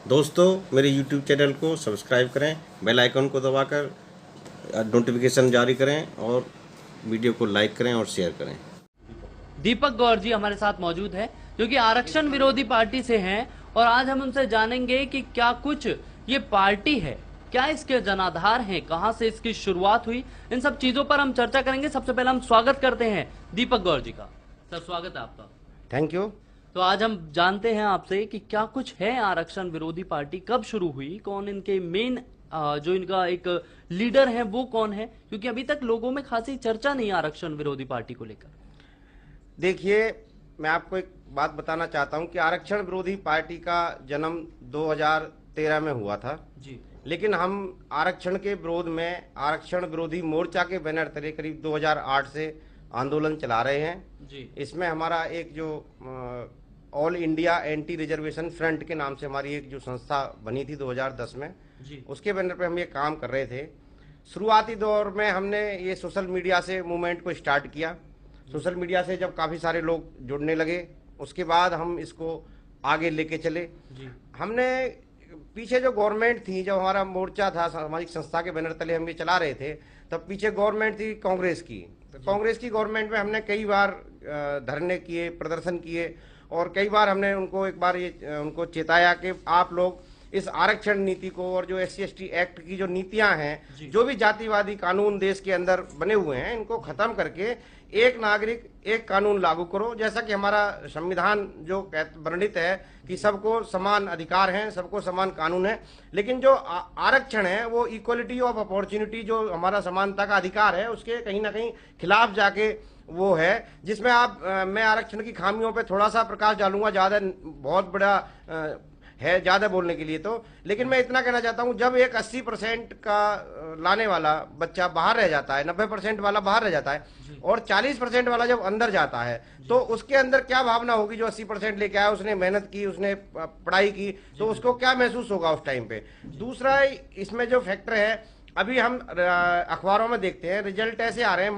दोस्तों मेरे YouTube channel को सब्सक्राइब करें, बेल आइकन को दबाकर नोटिफिकेशन जारी करें और वीडियो को लाइक करें और शेयर करें। दीपक गौर जी हमारे साथ मौजूद है जो कि आरक्षण विरोधी पार्टी से हैं और आज हम उनसे जानेंगे कि क्या कुछ ये पार्टी है, क्या इसके जनाधार हैं, कहां से इसकी शुरुआत हुई, इन सब चीजों पर हम चर्चा करेंगे। सबसे पहले हम स्वागत करते हैं दीपक गौर जी का। सर स्वागत है आपका। Thank you. तो आज हम जानते हैं आपसे कि क्या कुछ है आरक्षण विरोधी पार्टी, कब शुरू हुई, कौन इनके मेन जो इनका एक लीडर है वो कौन है, क्योंकि अभी तक लोगों में खासी चर्चा नहीं आरक्षण विरोधी पार्टी को लेकर। देखिए, मैं आपको एक बात बताना चाहता हूं कि आरक्षण विरोधी पार्टी का जन्म 2013 में हुआ था जी। लेकिन हम आरक्षण के विरोध में आरक्षण विरोधी मोर्चा के बैनर तले करीब 2008 से आंदोलन चला रहे हैं जी। इसमें हमारा एक जो all India anti reservation front के नाम से हमारी एक जो संस्था बनी थी 2010 में जी। उसके बैनर पे हम ये काम कर रहे थे। शुरुआती दौर में हमने ये सोशल मीडिया से मूवमेंट को स्टार्ट किया। सोशल मीडिया से जब काफ़ी सारे लोग जुड़ने लगे उसके बाद हम इसको आगे लेके चले। जी। हमने पीछे जो गवर्नमेंट थी, जब हमारा मोर्चा था सामाजिक संस्था के बैनर तले हम ये चला रहे थे, तब पीछे गवर्नमेंट थी कांग्रेस की। तो कांग्रेस की गवर्नमेंट में हमने कई बार धरने किए, प्रदर्शन किए और कई बार हमने उनको एक बार ये उनको चेताया कि आप लोग इस आरक्षण नीति को और जो SC/ST एक्ट की जो नीतियां हैं, जो भी जातिवादी कानून देश के अंदर बने हुए हैं, इनको खत्म करके एक नागरिक एक कानून लागू करो। जैसा कि हमारा संविधान जो वर्णित है कि सबको समान अधिकार हैं, सबको समान कानून है, लेकिन जो आरक्षण है वो इक्वलिटी ऑफ अपॉर्चुनिटी, जो हमारा समानता का अधिकार है, उसके कहीं ना कहीं खिलाफ जाके वो है, जिसमें मैं आरक्षण की खामियों पे थोड़ा सा प्रकाश डालूंगा। ज़्यादा बहुत बड़ा है ज़्यादा बोलने के लिए तो, लेकिन मैं इतना कहना चाहता हूं, जब एक 80% का लाने वाला बच्चा बाहर रह जाता है, 90% वाला बाहर रह जाता है और 40% वाला जब अंदर जाता है तो उसके अंदर क्या भावना होगी। जो 80% लेके आया, उसने मेहनत की, उसने पढ़ाई की, तो उसको क्या महसूस होगा उस टाइम पे। दूसरा इसमें जो फैक्टर है, अभी हम अखबारों में देखते हैं रिजल्ट ऐसे आ रहे हैं,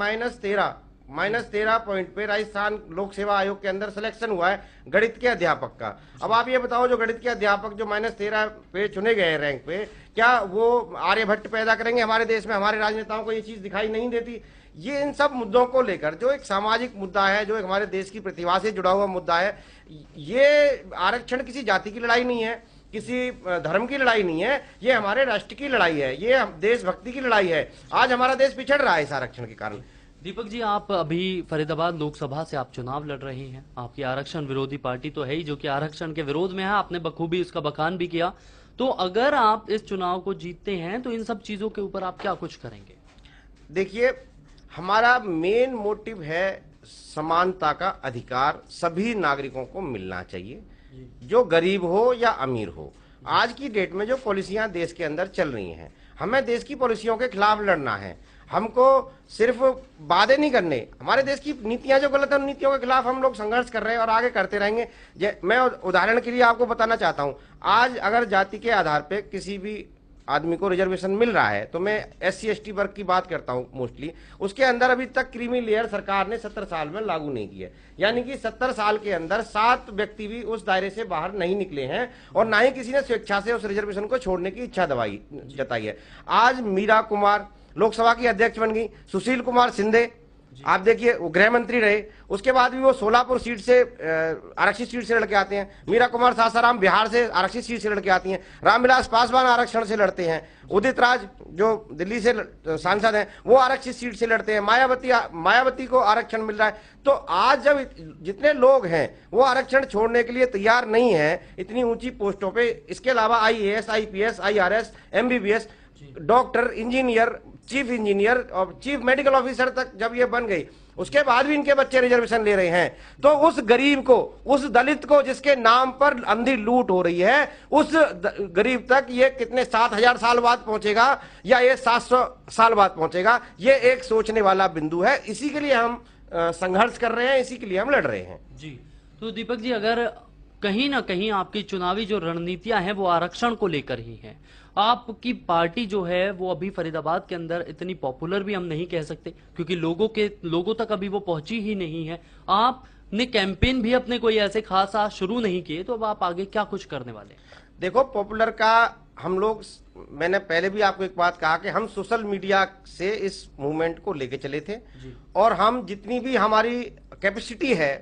-13 पॉइंट पे राजस्थान लोक सेवा आयोग के अंदर सिलेक्शन हुआ है गणित के अध्यापक का। अब आप ये बताओ, जो गणित के अध्यापक जो -13 पे चुने गए हैं रैंक पे, क्या वो आर्यभट्ट पैदा करेंगे हमारे देश में? हमारे राजनेताओं को ये चीज दिखाई नहीं देती? ये इन सब मुद्दों को लेकर जो एक सामाजिक मुद्दा है, जो एक हमारे देश की प्रतिभा से जुड़ा हुआ मुद्दा है, ये आरक्षण किसी जाति की लड़ाई नहीं है, किसी धर्म की लड़ाई नहीं है, ये हमारे राष्ट्र की लड़ाई है, ये देशभक्ति की लड़ाई है। आज हमारा देश पिछड़ रहा है इस आरक्षण के कारण। दीपक जी, आप अभी फरीदाबाद लोकसभा से आप चुनाव लड़ रहे हैं। आपकी आरक्षण विरोधी पार्टी तो है ही, जो कि आरक्षण के विरोध में है, आपने बखूबी उसका बखान भी किया। तो अगर आप इस चुनाव को जीतते हैं तो इन सब चीजों के ऊपर आप क्या कुछ करेंगे? देखिए, हमारा मेन मोटिव है समानता का अधिकार सभी नागरिकों को मिलना चाहिए, जो गरीब हो या अमीर हो। आज की डेट में जो पॉलिसियां देश के अंदर चल रही हैं, हमें देश की पॉलिसियों के खिलाफ लड़ना है। हमको सिर्फ वादे नहीं करने, हमारे देश की नीतियां जो गलत है उन नीतियों के खिलाफ हम लोग संघर्ष कर रहे हैं और आगे करते रहेंगे। मैं उदाहरण के लिए आपको बताना चाहता हूं, आज अगर जाति के आधार पे किसी भी आदमी को रिजर्वेशन मिल रहा है, तो मैं SC/ST वर्ग की बात करता हूं मोस्टली, उसके अंदर अभी तक क्रीमी लेयर सरकार ने 70 साल में लागू नहीं की है। यानी कि 70 साल के अंदर 7 व्यक्ति भी उस दायरे से बाहर नहीं निकले हैं और ना ही किसी ने स्वेच्छा से उस रिजर्वेशन को छोड़ने की इच्छा जताई है। आज मीरा कुमार लोकसभा की अध्यक्ष बन गई, सुशील कुमार शिंदे आप देखिए वो गृह मंत्री रहे, उसके बाद भी वो सोलापुर सीट से आरक्षित सीट से लड़के आते हैं। मीरा कुमार सासाराम बिहार से आरक्षित सीट से लड़के आती हैं। रामविलास पासवान आरक्षण से लड़ते हैं। उदित राज जो दिल्ली से सांसद हैं, वो आरक्षित सीट से लड़ते हैं। मायावती को आरक्षण मिल रहा है। तो आज जब जितने लोग हैं वो आरक्षण छोड़ने के लिए तैयार नहीं है इतनी ऊंची पोस्टों पे, इसके अलावा IAS, IPS, IRS, MBBS, doctor, engineer, chief engineer और चीफ मेडिकल ऑफिसर तक जब ये बन गई, उसके बाद भी इनके बच्चे रिजर्वेशन ले रहे हैं। तो उस गरीब को, उस दलित को जिसके नाम पर अंधी लूट हो रही है, उस गरीब तक ये कितने 7000 साल बाद पहुंचेगा या ये 700 साल बाद पहुंचेगा, ये एक सोचने वाला बिंदु है। इसी के लिए हम संघर्ष कर रहे हैं, इसी के लिए हम लड़ रहे हैं। जी। तो दीपक जी, अगर कहीं ना कहीं आपकी चुनावी जो रणनीतियां हैं वो आरक्षण को लेकर ही हैं, आपकी पार्टी जो है वो अभी फरीदाबाद के अंदर इतनी पॉपुलर भी हम नहीं कह सकते, क्योंकि लोगों तक अभी वो पहुंची ही नहीं है। आप ने कैंपेन भी अपने कोई ऐसे खास आज शुरू नहीं किए, तो अब आप आगे क्या कुछ करने वाले हैं? देखो, पॉपुलर का हम लोग, मैंने पहले भी आपको एक बात कहा कि हम सोशल मीडिया से इस मूवमेंट को लेके चले थे और हम जितनी भी हमारी कैपेसिटी है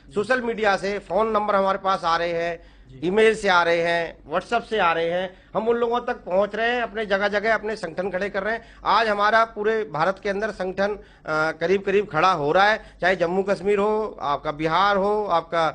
सोशल मीडिया से, फोन नंबर हमारे पास आ रहे हैं, ईमेल से आ रहे हैं, व्हाट्सएप से आ रहे हैं, हम उन लोगों तक पहुंच रहे हैं, अपने जगह जगह अपने संगठन खड़े कर रहे हैं। आज हमारा पूरे भारत के अंदर संगठन करीब करीब खड़ा हो रहा है, चाहे जम्मू कश्मीर हो, आपका बिहार हो, आपका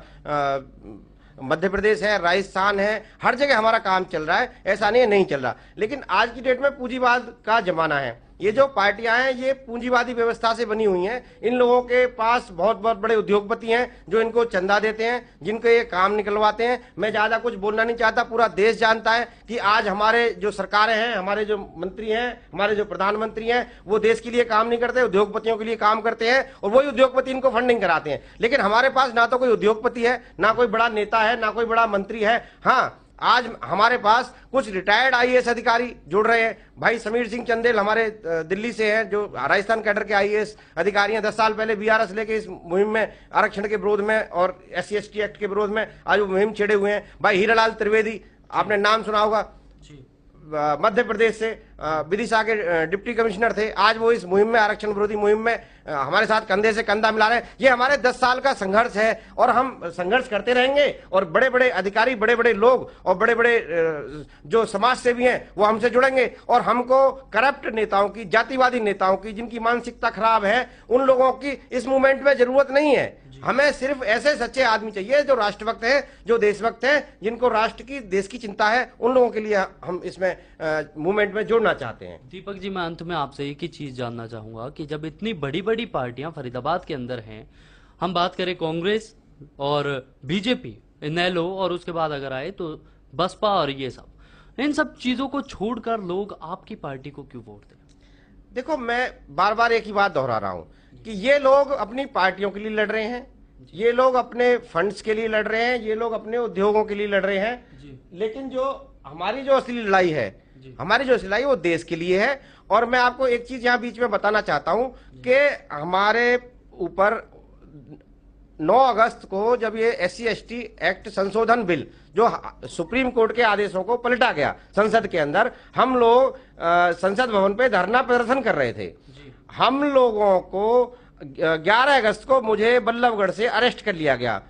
मध्य प्रदेश है, राजस्थान है, हर जगह हमारा काम चल रहा है। ऐसा नहीं है नहीं चल रहा, लेकिन आज की डेट में पूंजीवाद का जमाना है। ये जो पार्टियां हैं ये पूंजीवादी व्यवस्था से बनी हुई हैं। इन लोगों के पास बहुत बहुत बड़े उद्योगपति हैं जो इनको चंदा देते हैं, जिनको ये काम निकलवाते हैं। मैं ज्यादा कुछ बोलना नहीं चाहता, पूरा देश जानता है कि आज हमारे जो सरकारें हैं, हमारे जो मंत्री हैं, हमारे जो प्रधानमंत्री हैं, वो देश के लिए काम नहीं करते, उद्योगपतियों के लिए काम करते हैं और वही उद्योगपति इनको फंडिंग कराते हैं। लेकिन हमारे पास ना तो कोई उद्योगपति है, ना कोई बड़ा नेता है, ना कोई बड़ा मंत्री है। हाँ, आज हमारे पास कुछ रिटायर्ड आईएएस अधिकारी जुड़ रहे हैं। भाई समीर सिंह चंदेल हमारे दिल्ली से हैं, जो राजस्थान कैडर के आईएएस अधिकारी हैं। 10 साल पहले बीआरएस लेके इस मुहिम में, आरक्षण के विरोध में और SC/ST एक्ट के विरोध में आज वो मुहिम छेड़े हुए हैं। भाई हीरालाल त्रिवेदी, आपने नाम सुना होगा, मध्य प्रदेश से विदिशा के डिप्टी कमिश्नर थे। आज वो इस मुहिम में, आरक्षण विरोधी मुहिम में हमारे साथ कंधे से कंधा मिला रहे हैं। ये हमारे 10 साल का संघर्ष है और हम संघर्ष करते रहेंगे। और बड़े बड़े अधिकारी, बड़े बड़े लोग और बड़े बड़े जो समाज सेवी हैं वो हमसे जुड़ेंगे। और हमको करप्ट नेताओं की, जातिवादी नेताओं की, जिनकी मानसिकता खराब है, उन लोगों की इस मूवमेंट में जरूरत नहीं है। हमें सिर्फ ऐसे सच्चे आदमी चाहिए जो राष्ट्रभक्त हैं, जो देशभक्त हैं, जिनको राष्ट्र की, देश की चिंता है। उन लोगों के लिए हम इसमें मूवमेंट में जोड़ना चाहते हैं। दीपक जी, मैं अंत में आपसे एक ही चीज जानना चाहूंगा कि जब इतनी बड़ी बड़ी पार्टियां फरीदाबाद के अंदर हैं, हम बात करें कांग्रेस और बीजेपी, इनेलो, और उसके बाद अगर आए तो बसपा और ये सब, इन सब चीजों को छोड़कर लोग आपकी पार्टी को क्यों वोट दें? देखो, मैं बार बार एक ही बात दोहरा रहा हूं कि ये लोग अपनी पार्टियों के लिए लड़ रहे हैं, ये लोग अपने फंड्स के लिए लड़ रहे हैं, ये लोग अपने उद्योगों के लिए लड़ रहे हैं। लेकिन जो हमारी जो असली लड़ाई है, हमारी जो असली लड़ाई वो देश के लिए है। और मैं आपको एक चीज यहां बीच में बताना चाहता हूं कि हमारे ऊपर 9 अगस्त को जब ये SC/ST एक्ट संशोधन बिल, जो सुप्रीम कोर्ट के आदेशों को पलटा गया संसद के अंदर, हम लोग संसद भवन पे धरना प्रदर्शन कर रहे थे। हम लोगों को 11 अगस्त को मुझे बल्लभगढ़ से अरेस्ट कर लिया गया।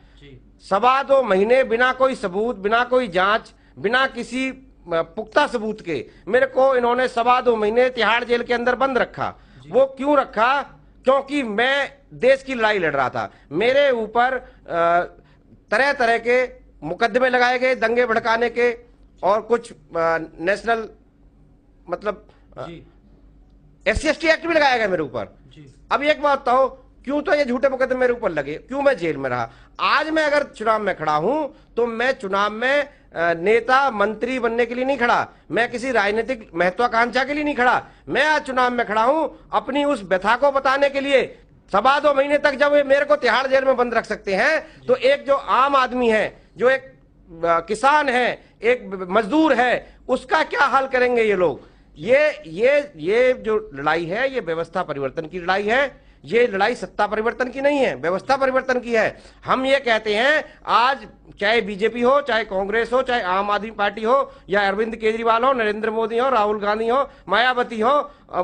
2.25 महीने बिना कोई सबूत, बिना कोई जांच, बिना किसी पुख्ता सबूत के मेरे को इन्होंने 2.25 महीने तिहाड़ जेल के अंदर बंद रखा। वो क्यों रखा? क्योंकि मैं देश की लड़ाई लड़ रहा था। मेरे ऊपर तरह तरह के मुकदमे लगाए गए, दंगे भड़काने के, और कुछ नेशनल मतलब SC/ST एक्ट भी लगाया गया मेरे ऊपर। अब एक बात बताओ, क्यों तो ये झूठे मुकदमे मेरे ऊपर लगे, क्यों मैं जेल में रहा? आज मैं अगर चुनाव में खड़ा हूं तो मैं चुनाव में नेता मंत्री बनने के लिए नहीं खड़ा, मैं किसी राजनीतिक महत्वाकांक्षा के लिए नहीं खड़ा। मैं आज चुनाव में खड़ा हूं अपनी उस व्यथा को बताने के लिए। 2.25 महीने तक जब ये मेरे को तिहाड़ जेल में बंद रख सकते हैं, तो एक जो आम आदमी है, जो एक किसान है, एक मजदूर है, उसका क्या हाल करेंगे ये लोग? ये जो लड़ाई है, ये व्यवस्था परिवर्तन की लड़ाई है। ये लड़ाई सत्ता परिवर्तन की नहीं है, व्यवस्था परिवर्तन की है। हम ये कहते हैं, आज चाहे बीजेपी हो, चाहे कांग्रेस हो, चाहे आम आदमी पार्टी हो, या अरविंद केजरीवाल हो, नरेंद्र मोदी हो, राहुल गांधी हो, मायावती हो,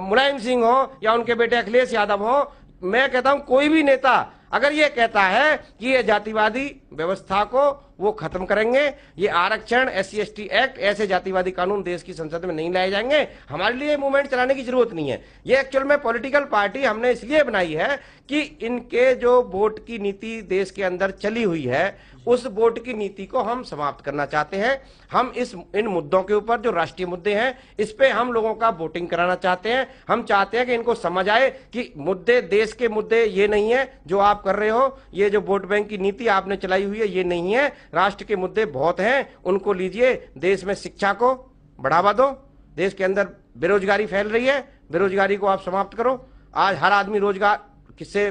मुलायम सिंह हो, या उनके बेटे अखिलेश यादव हो, मैं कहता हूं कोई भी नेता अगर ये कहता है कि ये जातिवादी व्यवस्था को वो खत्म करेंगे, ये आरक्षण, SC/ST एक्ट, ऐसे जातिवादी कानून देश की संसद में नहीं लाए जाएंगे, हमारे लिए मूवमेंट चलाने की जरूरत नहीं है। ये एक्चुअल में पॉलिटिकल पार्टी हमने इसलिए बनाई है कि इनके जो वोट की नीति देश के अंदर चली हुई है, उस वोट की नीति को हम समाप्त करना चाहते हैं। हम इन मुद्दों के ऊपर, जो राष्ट्रीय मुद्दे हैं, इस पे हम लोगों का वोटिंग कराना चाहते हैं। हम चाहते हैं कि इनको समझ आए कि मुद्दे, देश के मुद्दे ये नहीं है जो आप कर रहे हो, ये जो वोट बैंक की नीति आपने चलाई हुई है ये नहीं है। राष्ट्र के मुद्दे बहुत हैं, उनको लीजिए। देश में शिक्षा को बढ़ावा दो, देश के अंदर बेरोजगारी फैल रही है, बेरोजगारी को आप समाप्त करो। आज हर आदमी रोजगार किससे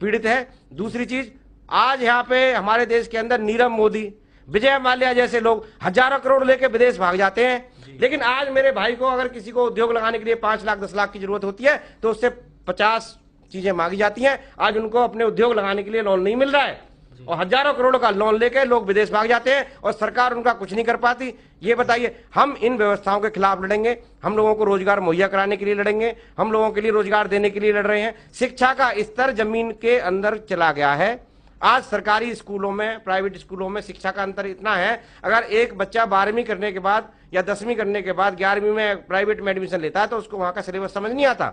पीड़ित है। दूसरी चीज, आज यहाँ पे हमारे देश के अंदर नीरव मोदी, विजय माल्या जैसे लोग हजारों करोड़ लेके विदेश भाग जाते हैं। लेकिन आज मेरे भाई को अगर किसी को उद्योग लगाने के लिए 5 लाख 10 लाख की जरूरत होती है तो उससे 50 चीजें मांगी जाती हैं। आज उनको अपने उद्योग लगाने के लिए लोन नहीं मिल रहा है। और हजारों करोड़ों का लोन लेके लोग विदेश भाग जाते हैं और सरकार उनका कुछ नहीं कर पाती। ये बताइए, हम इन व्यवस्थाओं के खिलाफ लड़ेंगे, हम लोगों को रोजगार मुहैया कराने के लिए लड़ेंगे, हम लोगों के लिए रोजगार देने के लिए लड़ रहे हैं। शिक्षा का स्तर जमीन के अंदर चला गया है। आज सरकारी स्कूलों में, प्राइवेट स्कूलों में शिक्षा का अंतर इतना है, अगर एक बच्चा 12वीं करने के बाद या 10वीं करने के बाद 11वीं में प्राइवेट में एडमिशन लेता है तो उसको वहां का सिलेबस समझ नहीं आता,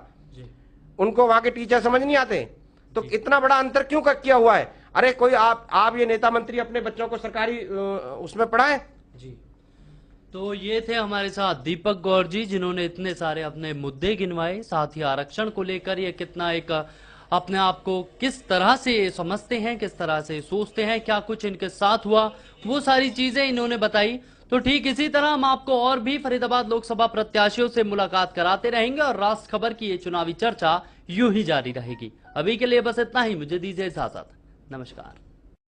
उनको वहां के टीचर समझ नहीं आते। तो इतना बड़ा अंतर क्यों किया हुआ है? अरे कोई आप ये नेता मंत्री अपने बच्चों को सरकारी उसमें पढ़ाए जी। तो ये थे हमारे साथ दीपक गौर जी, जिन्होंने इतने सारे अपने मुद्दे गिनवाए, साथ ही आरक्षण को लेकर ये कितना एक अपने आप को किस तरह से समझते हैं, किस तरह से सोचते हैं, क्या कुछ इनके साथ हुआ, वो सारी चीजें इन्होंने बताई। तो ठीक इसी तरह हम आपको और भी फरीदाबाद लोकसभा प्रत्याशियों से मुलाकात कराते रहेंगे और राष्ट्र खबर की ये चुनावी चर्चा यूं ही जारी रहेगी। अभी के लिए बस इतना ही, मुझे दीजिए इजाजत, नमस्कार।